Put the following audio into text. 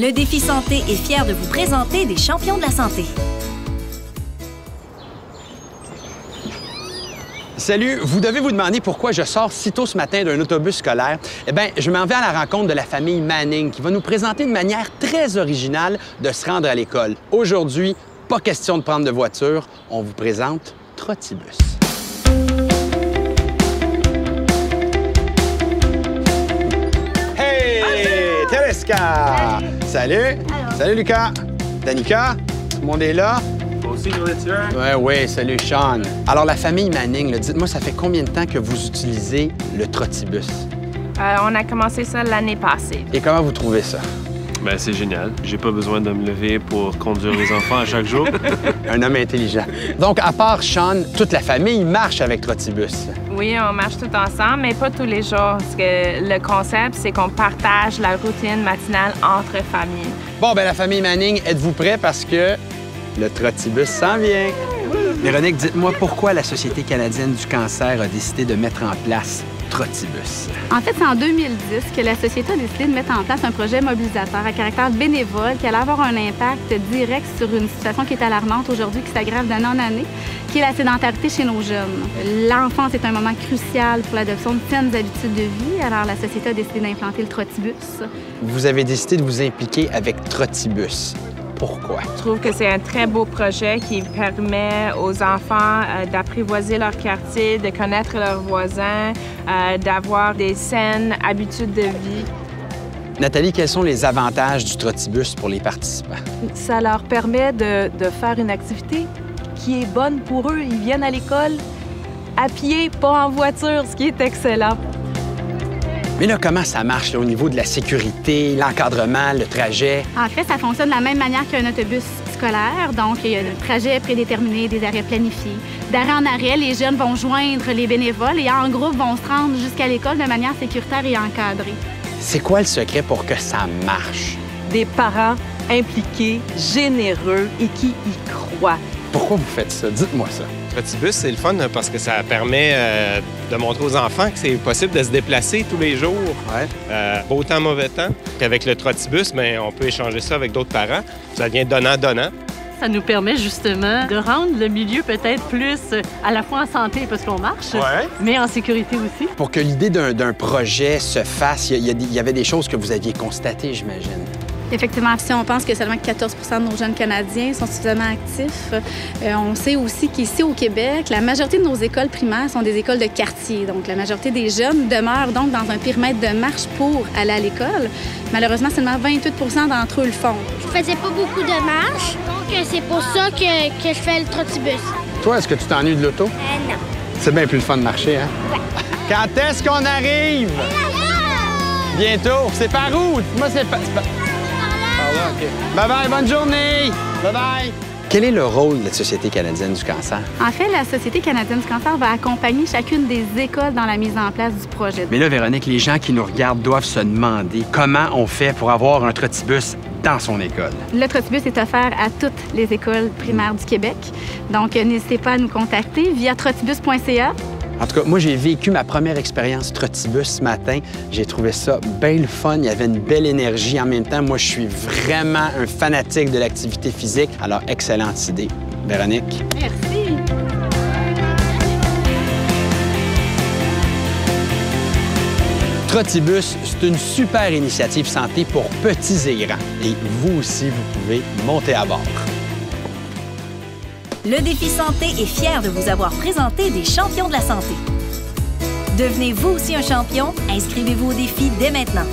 Le Défi Santé est fier de vous présenter des champions de la santé. Salut, vous devez vous demander pourquoi je sors si tôt ce matin d'un autobus scolaire. Eh bien, je m'en vais à la rencontre de la famille Manning qui va nous présenter une manière très originale de se rendre à l'école. Aujourd'hui, pas question de prendre de voiture, on vous présente Trottibus. Hey! Tereska! Salut! Salut Lucas! Danica? Tout le monde est là? Aussi nourriture? Oui, salut Sean. Alors, la famille Manning, dites-moi, ça fait combien de temps que vous utilisez le Trottibus? On a commencé ça l'année passée. Et comment vous trouvez ça? Ben, c'est génial. J'ai pas besoin de me lever pour conduire les enfants à chaque jour. Un homme intelligent. Donc, à part Sean, toute la famille marche avec Trottibus. Oui, on marche tout ensemble, mais pas tous les jours. Parce que le concept, c'est qu'on partage la routine matinale entre familles. Bon, ben la famille Manning, êtes-vous prêts? Parce que le Trottibus s'en vient. Véronique, dites-moi pourquoi la Société canadienne du cancer a décidé de mettre en place Trottibus. En fait, c'est en 2010 que la Société a décidé de mettre en place un projet mobilisateur à caractère bénévole qui allait avoir un impact direct sur une situation qui est alarmante aujourd'hui, qui s'aggrave d'année en année, qui est la sédentarité chez nos jeunes. L'enfance est un moment crucial pour l'adoption de saines habitudes de vie, alors la Société a décidé d'implanter le Trottibus. Vous avez décidé de vous impliquer avec Trottibus. Pourquoi? Je trouve que c'est un très beau projet qui permet aux enfants d'apprivoiser leur quartier, de connaître leurs voisins, d'avoir des saines habitudes de vie. Nathalie, quels sont les avantages du Trottibus pour les participants? Ça leur permet de faire une activité qui est bonne pour eux. Ils viennent à l'école à pied, pas en voiture, ce qui est excellent. Mais là, comment ça marche là, au niveau de la sécurité, l'encadrement, le trajet? En fait, ça fonctionne de la même manière qu'un autobus scolaire. Donc, il y a le trajet prédéterminé, des arrêts planifiés. D'arrêt en arrêt, les jeunes vont joindre les bénévoles et en groupe vont se rendre jusqu'à l'école de manière sécuritaire et encadrée. C'est quoi le secret pour que ça marche? Des parents impliqués, généreux et qui y croient. Pourquoi vous faites ça? Dites-moi ça. Trottibus, c'est le fun parce que ça permet de montrer aux enfants que c'est possible de se déplacer tous les jours, beau temps, mauvais temps. Puis avec le Trottibus, bien, on peut échanger ça avec d'autres parents. Ça devient donnant-donnant. Ça nous permet justement de rendre le milieu peut-être plus à la fois en santé parce qu'on marche, mais en sécurité aussi. Pour que l'idée d'un projet se fasse, il y avait des choses que vous aviez constatées, j'imagine. Effectivement, si on pense que seulement 14 % de nos jeunes Canadiens sont suffisamment actifs, on sait aussi qu'ici au Québec, la majorité de nos écoles primaires sont des écoles de quartier. Donc, la majorité des jeunes demeurent donc dans un périmètre de marche pour aller à l'école. Malheureusement, seulement 28 % d'entre eux le font. Je faisais pas beaucoup de marche, donc c'est pour ça que je fais le Trottibus. Toi, est-ce que tu t'ennuies de l'auto? Non. C'est bien plus le fun de marcher, hein? Ouais. Quand est-ce qu'on arrive? Bientôt. C'est par où? Moi, c'est pas... Okay. Bye-bye, bonne journée! Bye-bye! Quel est le rôle de la Société canadienne du cancer? En fait, la Société canadienne du cancer va accompagner chacune des écoles dans la mise en place du projet. Mais là, Véronique, les gens qui nous regardent doivent se demander comment on fait pour avoir un Trottibus dans son école. Le Trottibus est offert à toutes les écoles primaires du Québec. Donc, n'hésitez pas à nous contacter via trottibus.ca. En tout cas, moi, j'ai vécu ma première expérience Trottibus ce matin. J'ai trouvé ça bien le fun. Il y avait une belle énergie. En même temps, moi, je suis vraiment un fanatique de l'activité physique. Alors, excellente idée. Véronique? Merci. Trottibus, c'est une super initiative santé pour petits et grands. Et vous aussi, vous pouvez monter à bord. Le Défi Santé est fier de vous avoir présenté des champions de la santé. Devenez vous aussi un champion, inscrivez-vous au défi dès maintenant.